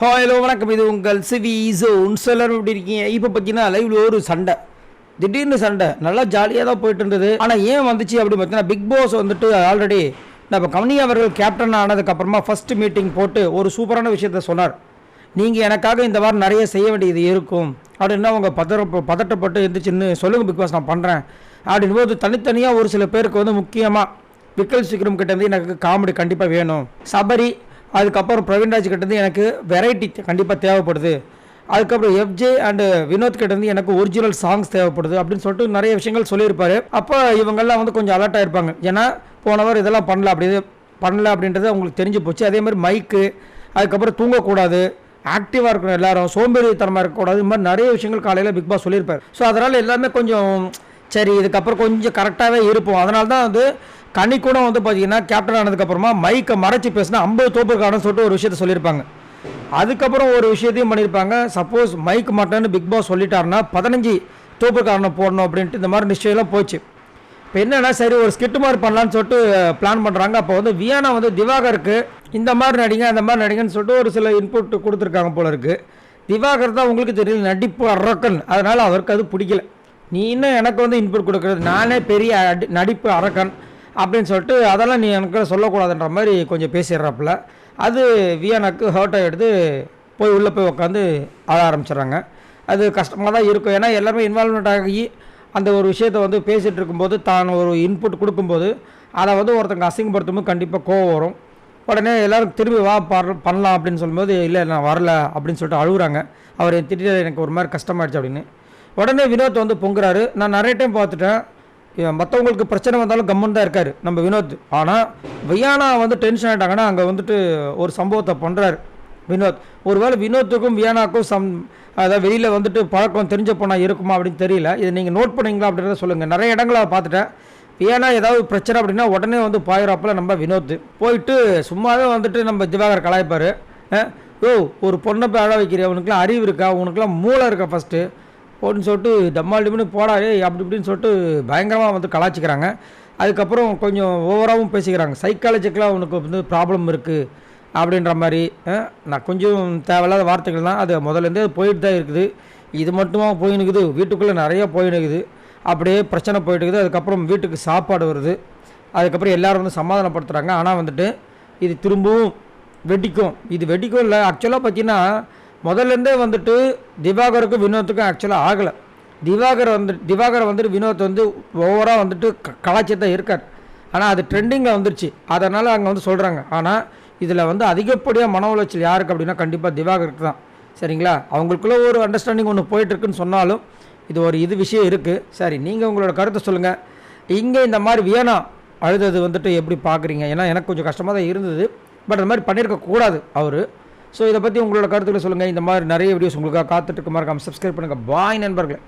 Hello வணக்கம். இது உங்கள் சிவி ஜோன். எல்லாரும் எப்படி இருக்கீங்க? இப்போ பார்த்தீங்கன்னா லைவ்ல ஒரு சண்டை, திடீர்னு சண்டை நல்லா ஜாலியாக தான் போயிட்டு இருந்தது. ஆனால் ஏன் வந்துச்சு அப்படின்னு பார்த்தீங்கன்னா, பிக் பாஸ் வந்துட்டு ஆல்ரெடி நம்ம கமனி அவர்கள் கேப்டன் ஆனதுக்கப்புறமா ஃபஸ்ட்டு மீட்டிங் போட்டு ஒரு சூப்பரான விஷயத்த சொன்னார். நீங்கள் எனக்காக இந்த வாரம் நிறைய செய்ய வேண்டியது இருக்கும் அப்படின்னா அவங்க பதட்டப்பட்டு இருந்துச்சுன்னு சொல்லுங்கள் பிக் பாஸ், நான் பண்ணுறேன் அப்படின்போது தனித்தனியாக ஒரு சில பேருக்கு வந்து முக்கியமாக விக்கல் சிக்ரம் கிட்டேருந்து எனக்கு காமெடி கண்டிப்பாக வேணும், சபரி அதுக்கப்புறம் பிரவீன்ராஜ் கிட்டேருந்து எனக்கு வெரைட்டி கண்டிப்பாக தேவைப்படுது, அதுக்கப்புறம் எஃப்ஜே அண்டு வினோத் கிட்டேருந்து எனக்கு ஒரிஜினல் சாங்ஸ் தேவைப்படுது அப்படின்னு சொல்லிட்டு நிறைய விஷயங்கள் சொல்லியிருப்பார். அப்போ இவங்கெல்லாம் வந்து கொஞ்சம் அலர்ட்டாக இருப்பாங்க. ஏன்னா போனவர் இதெல்லாம் பண்ணல அப்படின்றது அவங்களுக்கு தெரிஞ்சு போச்சு. அதே மாதிரி மைக்கு, அதுக்கப்புறம் தூங்கக்கூடாது, ஆக்டிவாக இருக்கணும், எல்லாரும் சோம்பேறித்தனமாக இருக்கக்கூடாது, இது மாதிரி நிறைய விஷயங்கள் காலையில் பிக் பாஸ் சொல்லியிருப்பார். ஸோ அதனால் எல்லாமே கொஞ்சம் சரி இதுக்கப்புறம் கொஞ்சம் கரெக்டாகவே இருப்போம். அதனால தான் வந்து கனி கூட வந்து பார்த்தீங்கன்னா கேப்டன் ஆனதுக்கப்புறமா மைக்கை மறைச்சி பேசினா 50 தோப்புக்காரன்னு சொல்லிட்டு ஒரு விஷயத்த சொல்லியிருப்பாங்க. அதுக்கப்புறம் ஒரு விஷயத்தையும் பண்ணியிருப்பாங்க. சப்போஸ் மைக் மாட்டேன்னு பிக் பாஸ் சொல்லிட்டாருன்னா 15 தோப்புக்காரனை போடணும் அப்படின்ட்டு இந்த மாதிரி நிச்சயம்லாம் போச்சு. இப்போ என்னென்னா சரி ஒரு ஸ்கிட்டு மாதிரி பண்ணலான்னு சொல்லிட்டு பிளான் பண்ணுறாங்க. அப்போ வந்து வியானா வந்து திவாகருக்கு இந்த மாதிரி நடிங்க அந்த மாதிரி நடிங்கன்னு சொல்லிட்டு ஒரு சில இன்புட் கொடுத்துருக்காங்க போல இருக்குது. திவாகர் தான் உங்களுக்கு தெரியல நடிப்பு அரக்கன், அதனால் அவருக்கு அது பிடிக்கல. நீ இன்னும் எனக்கு வந்து இன்புட் கொடுக்குறது, நானே பெரிய நடிப்பு அரக்கன் அப்படின்னு சொல்லிட்டு அதெல்லாம் நீ எனக்கு சொல்லக்கூடாதுன்ற மாதிரி கொஞ்சம் பேசிடுறாப்புல. அது வியானாக்கு ஹர்ட் ஆகிடுது. உள்ளே போய் உட்காந்து ஆட ஆரம்பிச்சிடுறாங்க. அது கஷ்டமாக தான் இருக்கும். ஏன்னா எல்லாருமே இன்வால்வ்மெண்ட் ஆகி அந்த ஒரு விஷயத்தை வந்து பேசிகிட்டு இருக்கும்போது தான் ஒரு இன்புட் கொடுக்கும்போது அதை வந்து ஒருத்தங்க அசிங்கப்படுத்தும்போது கண்டிப்பாக கோவம் வரும். உடனே எல்லோரும் திரும்பி வா பண்ணலாம் அப்படின்னு சொல்லும்போது இல்லை நான் வரல அப்படின்னு சொல்லிட்டு அழுகுறாங்க. அவர் திடீர் எனக்கு ஒரு மாதிரி கஷ்டமாயிடுச்சு அப்படின்னு. உடனே வினோத் வந்து பொங்குறாரு. நான் நிறைய டைம் பார்த்துட்டேன், மற்றவங்களுக்கு பிரச்சனை வந்தாலும் கம்மன் தான் இருக்கார் நம்ம வினோத். ஆனால் வியானா வந்து டென்ஷன் ஆகிட்டாங்கன்னா அங்கே வந்துட்டு ஒரு சம்பவத்தை பண்ணுறாரு வினோத். ஒருவேளை வினோத்துக்கும் வியானாக்கும் அதாவது வெளியில் வந்துட்டு பழக்கம் தெரிஞ்ச போனால் இருக்குமா அப்படின்னு தெரியல. இதை நீங்கள் நோட் பண்ணிங்களா அப்படின்றத சொல்லுங்கள். நிறைய இடங்களை பார்த்துட்டேன், வியானா ஏதாவது பிரச்சனை அப்படின்னா உடனே வந்து பாயிறாப்பில் நம்ம வினோத் போயிட்டு சும்மாவே வந்துட்டு நம்ம திவாகர் கலாய்ப்பார். ஒரு பொண்ணை போய் அழ வைக்கிறியா, உனக்குலாம் அறிவு இருக்கா, உனக்குலாம் மூளை இருக்கா ஃபஸ்ட்டு போட்டுன்னு சொல்லிட்டு டம்மால் டிம்னு போடாதே அப்படி இப்படின்னு சொல்லிட்டு பயங்கரமாக வந்து கலாச்சிக்கிறாங்க. அதுக்கப்புறம் கொஞ்சம் ஓவராகவும் பேசிக்கிறாங்க. சைக்காலஜிக்கலாக உனக்கு வந்து ப்ராப்ளம் இருக்குது அப்படின்ற மாதிரி. நான் கொஞ்சம் தேவையில்லாத வார்த்தைகள் தான். அது முதலேருந்தே போயிட்டு தான் இருக்குது. இது மட்டுமா போயினுக்குது, வீட்டுக்குள்ளே நிறையா போயினுக்குது, அப்படியே பிரச்சனை போயிட்டுக்குது. அதுக்கப்புறம் வீட்டுக்கு சாப்பாடு வருது. அதுக்கப்புறம் எல்லோரும் வந்து சமாதானப்படுத்துகிறாங்க. ஆனால் வந்துட்டு இது திரும்பவும் வெடிக்கும். இது வெடிக்கும் இல்லை, ஆக்சுவலாக பார்த்தீங்கன்னா முதல்லேருந்தே வந்துட்டு திவாகருக்கும் வினோத்துக்கும் ஆக்சுவலாக ஆகலை. திவாகரை வந்துட்டு வினோத் வந்து ஓவராக வந்துட்டு கலாச்சாரத்தான் இருக்கார். ஆனால் அது ட்ரெண்டிங்கில் வந்துருச்சு, அதனால் அங்கே வந்து சொல்கிறாங்க. ஆனால் இதில் வந்து அதிகப்படியாக மன உளைச்சல் யாருக்கு அப்படின்னா கண்டிப்பாக திவாகருக்கு தான். சரிங்களா? அவங்களுக்குள்ள ஒரு அண்டர்ஸ்டாண்டிங் ஒன்று போயிட்டுருக்குன்னு சொன்னாலும் இது ஒரு விஷயம் இருக்குது. சரி, நீங்கள் உங்களோட கருத்தை சொல்லுங்கள். இங்கே இந்த மாதிரி வியானா அழுதது வந்துட்டு எப்படி பார்க்குறீங்க? ஏன்னா எனக்கு கொஞ்சம் கஷ்டமாக தான் இருந்தது. பட் அந்த மாதிரி பண்ணியிருக்கக்கூடாது அவர். ஸோ இதை பற்றி உங்களோட கருத்துக்களை சொல்லுங்கள். இந்த மாதிரி நிறைய வீடியோஸ் உங்களுக்காக காத்துட்டு இருக்க மாதிரி சப்ஸ்கிரைப் பண்ணுங்கள். பாய் நண்பர்களே.